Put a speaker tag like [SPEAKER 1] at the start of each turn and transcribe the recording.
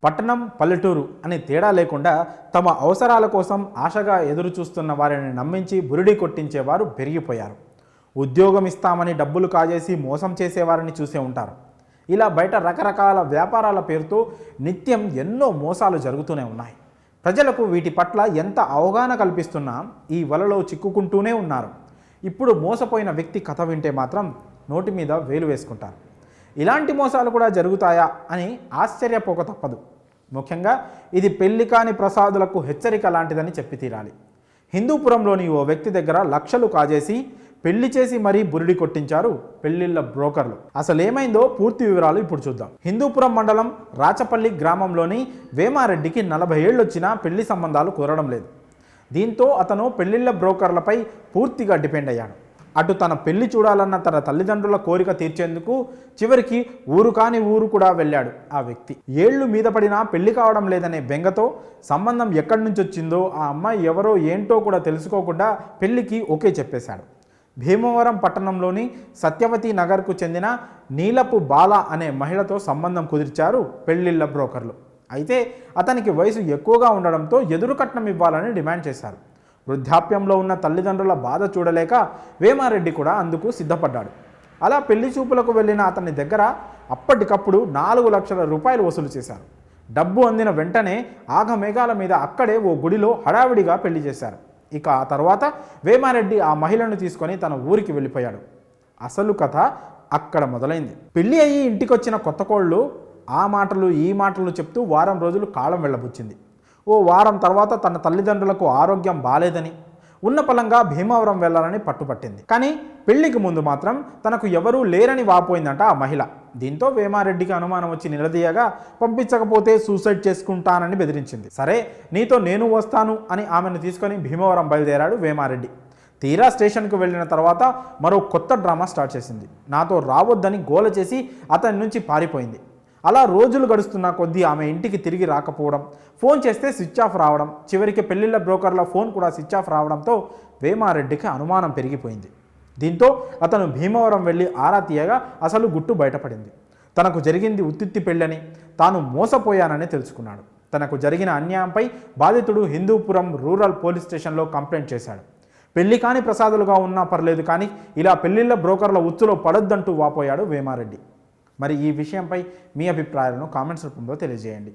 [SPEAKER 1] పట్టణం పల్లెటూరు అని తేడా లేకుండా తమ అవసరాల కోసం ఆశగా ఎదురు చూస్తున్న వారిని నమ్మించి బురిడి కొట్టించేవారు పెరిగిపోయారు. ఉద్యోగం ఇస్తామని డబ్బులు కాజేసి మోసం చేసేవారిని చూసే ఉంటారు. ఇలా బయట రకరకాల వ్యాపారాల పేరుతో నిత్యం ఎన్నో మోసాలు జరుగుతూనే ఉన్నాయి. ప్రజలకు వీటి పట్ల ఎంత అవగాహన కల్పిస్తున్నా ఈ వలలో చిక్కుకుంటూనే ఉన్నారు. ఇప్పుడు మోసపోయిన వ్యక్తి కథ వింటే మాత్రం నోటి మీద వేలు వేసుకుంటారు. ఇలాంటి మోసాలు కూడా జరుగుతాయా అని ఆశ్చర్యపోక తప్పదు. ముఖ్యంగా ఇది పెళ్లి కాని ప్రసాదులకు హెచ్చరిక లాంటిదని చెప్పి తీరాలి. హిందూపురంలోని ఓ వ్యక్తి దగ్గర లక్షలు కాజేసి పెళ్లి చేసి మరీ బురిడి కొట్టించారు పెళ్లిళ్ళ బ్రోకర్లు. అసలు ఏమైందో పూర్తి వివరాలు ఇప్పుడు చూద్దాం. హిందూపురం మండలం రాచపల్లి గ్రామంలోని వేమారెడ్డికి 40 ఏళ్ళు వచ్చినా పెళ్లి సంబంధాలు కుదరడం లేదు. దీంతో అతను పెళ్లిళ్ళ బ్రోకర్లపై పూర్తిగా డిపెండ్ అయ్యాడు. అటు తన పెళ్లి చూడాలన్న తన తల్లిదండ్రుల కోరిక తీర్చేందుకు చివరికి ఊరు కాని ఊరు కూడా వెళ్ళాడు ఆ వ్యక్తి. ఏళ్లు మీద పడినా పెళ్లి కావడం లేదనే బెంగతో సంబంధం ఎక్కడి నుంచి వచ్చిందో ఆ అమ్మాయి ఎవరో ఏంటో కూడా తెలుసుకోకుండా పెళ్లికి ఓకే చెప్పేశాడు. భీమవరం పట్టణంలోని సత్యవతి నగర్కు చెందిన నీలపు బాల అనే మహిళతో సంబంధం కుదిర్చారు పెళ్లిళ్ళ బ్రోకర్లు. అయితే అతనికి వయసు ఎక్కువగా ఉండడంతో ఎదురు కట్నం ఇవ్వాలని డిమాండ్ చేశారు. వృద్ధాప్యంలో ఉన్న తల్లిదండ్రుల బాధ చూడలేక వేమారెడ్డి కూడా అందుకు సిద్ధపడ్డాడు. అలా పెళ్లి చూపులకు వెళ్ళిన అతని దగ్గర అప్పటికప్పుడు 4 లక్షల రూపాయలు వసూలు చేశారు. డబ్బు అందిన వెంటనే ఆగమేఘాల మీద అక్కడే ఓ గుడిలో హడావిడిగా పెళ్లి చేశారు. ఇక ఆ తర్వాత వేమారెడ్డి ఆ మహిళను తీసుకొని తన ఊరికి వెళ్ళిపోయాడు. అసలు కథ అక్కడ మొదలైంది. పెళ్లి అయ్యి ఇంటికొచ్చిన కొత్త కోళ్ళు ఆ మాటలు ఈ మాటలు చెప్తూ వారం రోజులు కాలం వెళ్ళబుచ్చింది. ఓ వారం తర్వాత తన తల్లిదండ్రులకు ఆరోగ్యం బాలేదని ఉన్న పలంగా భీమవరం వెళ్లాలని పట్టుపట్టింది. కానీ పెళ్లికి ముందు మాత్రం తనకు ఎవరూ లేరని వాపోయిందంట ఆ మహిళ. దీంతో వేమారెడ్డికి అనుమానం వచ్చి నిలదీయగా పంపించకపోతే సూసైడ్ చేసుకుంటానని బెదిరించింది. సరే నీతో నేను వస్తాను అని ఆమెను తీసుకొని భీమవరం బయలుదేరాడు వేమారెడ్డి. తీరా స్టేషన్కు వెళ్ళిన తర్వాత మరో కొత్త డ్రామా స్టార్ట్ చేసింది. నాతో రావద్దని గోల చేసి అతని నుంచి పారిపోయింది. అలా రోజులు గడుస్తున్న కొద్దీ ఆమె ఇంటికి తిరిగి రాకపోవడం, ఫోన్ చేస్తే స్విచ్ ఆఫ్ రావడం, చివరికి పెళ్లిళ్ళ బ్రోకర్ల ఫోన్ కూడా స్విచ్ ఆఫ్ రావడంతో వేమారెడ్డికి అనుమానం పెరిగిపోయింది. దీంతో అతను భీమవరం వెళ్ళి ఆరా తీయగా అసలు గుట్టు బయటపడింది. తనకు జరిగింది ఉత్తిత్తి పెళ్ళని, తాను మోసపోయానని తెలుసుకున్నాడు. తనకు జరిగిన అన్యాయంపై బాధితుడు హిందూపురం రూరల్ పోలీస్ స్టేషన్లో కంప్లైంట్ చేశాడు. పెళ్లి కాని ప్రసాదులుగా ఉన్నా పర్లేదు, కానీ ఇలా పెళ్లిళ్ళ బ్రోకర్ల ఉచ్చులో పడొద్దంటూ వాపోయాడు వేమారెడ్డి. మరి ఈ విషయంపై మీ అభిప్రాయాలను కామెంట్స్ రూపంలో తెలియజేయండి.